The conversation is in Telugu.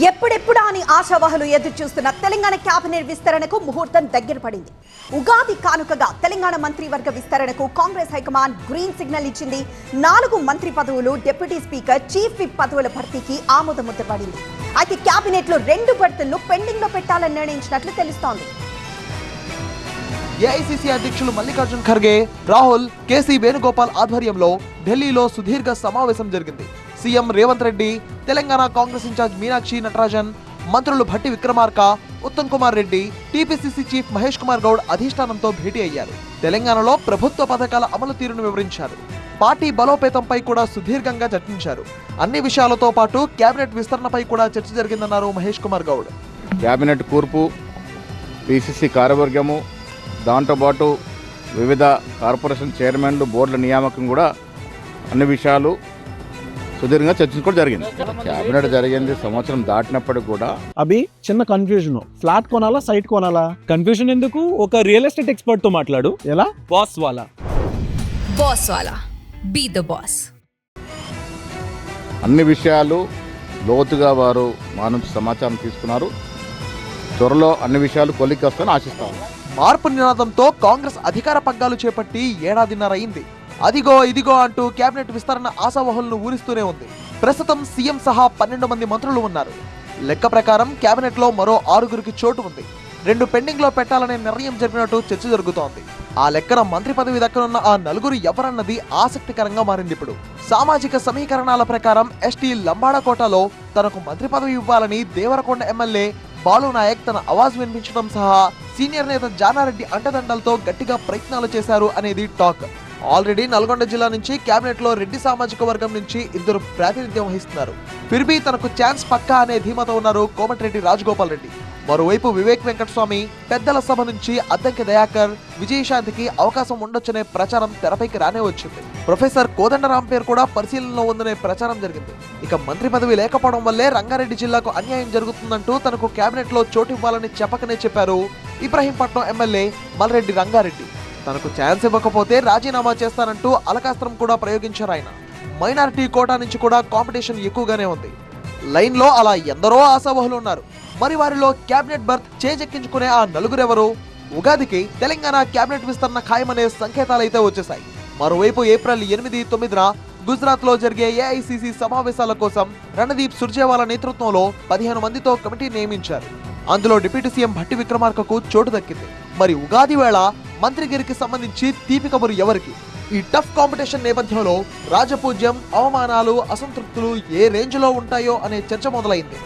ఎప్పుడెప్పుడా అని ఆశావహులు ఎదురు చూస్తున్న తెలంగాణ కేబినెట్ విస్తరణకు ముహూర్తం దగ్గర పడింది. ఉగాది కానుకగా తెలంగాణ మంత్రివర్గ విస్తరణకు కాంగ్రెస్ హైకమాండ్ గ్రీన్ సిగ్నల్ ఇచ్చింది. 4 మంత్రి పదవులు, డిప్యూటీ స్పీకర్, చీఫ్ విప్ పదవుల భర్తీకి ఆమోద ముద్ర పడింది. అయితే కేబినెట్ లో 2 బర్తులను పెండింగ్ లో పెట్టాలని నిర్ణయించినట్లు తెలుస్తోంది. ఏఐసీసీ అధ్యక్షులు మల్లికార్జున్ ఖర్గే, రాహుల్, కేసీ వేణుగోపాల్ ఆధ్వర్యంలో ఢిల్లీలో సుదీర్ఘ సమావేశం జరిగింది. సీఎం రేవంత్ రెడ్డి, తెలంగాణ కాంగ్రెస్ ఇన్ఛార్జ్ మీనాక్షి నటరాజన్, మంత్రులు భట్టి విక్రమార్క, ఉత్తమ్ కుమార్ రెడ్డి, టీపీసీసీ చీఫ్ మహేష్ కుమార్ గౌడ్ అధిష్టానంతో భేటీ అయ్యారు. తెలంగాణలో ప్రభుత్వ పథకాల అమలు తీరును వివరించారు. పార్టీ బలోపేతంపై కూడా సుదీర్ఘంగా చర్చించారు. అన్ని విషయాలతో పాటు కేబినెట్ విస్తరణపై కూడా చర్చ జరిగిందన్నారు మహేష్ కుమార్ గౌడ్. కేబినెట్ కూర్పు, పీసీసీ కార్యవర్గము, దాంతోపాటు వివిధ కార్పొరేషన్ చైర్మన్లు, బోర్డుల నియామకం కూడా అన్ని విషయాలు సుదీర్ఘంగా చర్చించుకోవడం జరిగింది. కేబినెట్ జరిగింది సంవత్సరం దాటినప్పటికి కూడా అభి చిన్న కన్ఫ్యూజన్, ఫ్లాట్ కొనాలా సైట్ కొనాలా? కన్ఫ్యూజన్ ఎందుకు? ఒక రియల్ ఎస్టేట్ ఎక్స్పర్ట్ తో మాట్లాడు. ఎలా? బాస్ వాలా బీ ద బాస్. అన్ని విషయాలు లోతుగా వారు మా నుంచి సమాచారం తీసుకున్నారు. త్వరలో అన్ని విషయాలు కొలిక్కి వస్తాయని ఆశిస్తాము. మార్పు నినాదంతో కాంగ్రెస్ అధికార పగ్గాలు చేపట్టి ఏడాదిన్నర అయింది. అదిగో ఇదిగో అంటూ కేబినెట్ విస్తరణ ఆశావహులను ఊరిస్తూనే ఉంది. ప్రస్తుతం సీఎం సహా 12 మంది మంత్రులు ఉన్నారు. లెక్క ప్రకారం కేబినెట్ లో మరో 6గురికి చోటు ఉంది. 2 పెండింగ్ లో పెట్టాలనే నిర్ణయం జరిగినట్టు చర్చ జరుగుతోంది. ఆ లెక్కన మంత్రి పదవి దక్కనున్న ఆ 4 ఎవరన్నది ఆసక్తికరంగా మారింది. ఇప్పుడు సామాజిక సమీకరణాల ప్రకారం ఎస్టీ లంబాడకోటలో తనకు మంత్రి పదవి ఇవ్వాలని దేవరకొండ ఎమ్మెల్యే బాలు నాయక్ తన అవాజ్ వినిపించడం సహా సీనియర్ నేత జానారెడ్డి అంటదండలతో గట్టిగా ప్రయత్నాలు చేశారు అనేది టాక్. ఆల్రెడీ నల్గొండ జిల్లా నుంచి కేబినెట్ లో రెడ్డి సామాజిక వర్గం నుంచి 2 ప్రాతినిధ్యం వహిస్తున్నారు. ఫిర్బీ తనకు ఛాన్స్ పక్కా అనే ధీమాతో ఉన్నారు కోమటిరెడ్డి రాజగోపాల్ రెడ్డి. మరోవైపు వివేక్ వెంకటస్వామి, పెద్దల సభ నుంచి అద్దంకి దయాకర్, విజయశాంతికి అవకాశం ఉండొచ్చనే ప్రచారం తెరపైకి రానే వచ్చింది. ప్రొఫెసర్ కోదండరాం పేరు కూడా పరిశీలనలో ఉందనే ప్రచారం జరిగింది. ఇక మంత్రి పదవి లేకపోవడం వల్లే రంగారెడ్డి జిల్లాకు అన్యాయం జరుగుతుందంటూ తనకు కేబినెట్ లో చోటు ఇవ్వాలని చెప్పకనే చెప్పారు ఇబ్రహీంపట్నం ఎమ్మెల్యే మల్రెడ్డి రంగారెడ్డి. తనకు ఛాన్స్ ఇవ్వకపోతే రాజీనామా చేస్తానంటూ అలకాస్త్రం కూడా ప్రయోగించారు ఆయన. మైనారిటీ కోటా నుంచి కూడా కాంపిటీషన్ ఎక్కువగానే ఉంది. లైన్ లో అలా ఎందరో ఆశావహులు ఉన్నారు. మరి వారిలో కేబినెట్ బర్త్ చేజెక్కించుకునే ఆ 4 ఎవరు? ఉగాదికి తెలంగాణ కేబినెట్ విస్తరణ ఖాయమనే సంకేతాలైతే వచ్చేశాయి. మరోవైపు ఏప్రిల్ 8, 9న గుజరాత్ లో జరిగే ఏఐసీసీ సమావేశాల కోసం రణదీప్ సుర్జేవాలా నేతృత్వంలో 15 మందితో కమిటీ నియమించారు. అందులో డిప్యూటీ సీఎం భట్టి విక్రమార్కకు చోటు దక్కింది. మరి ఉగాది వేళ మంత్రిగిరికి సంబంధించి తీపి కబురు ఎవరికి? ఈ టఫ్ కాంపిటీషన్ నేపథ్యంలో రాజపూజ్యం, అవమానాలు, అసంతృప్తులు ఏ రేంజ్ లో ఉంటాయో అనే చర్చ మొదలైంది.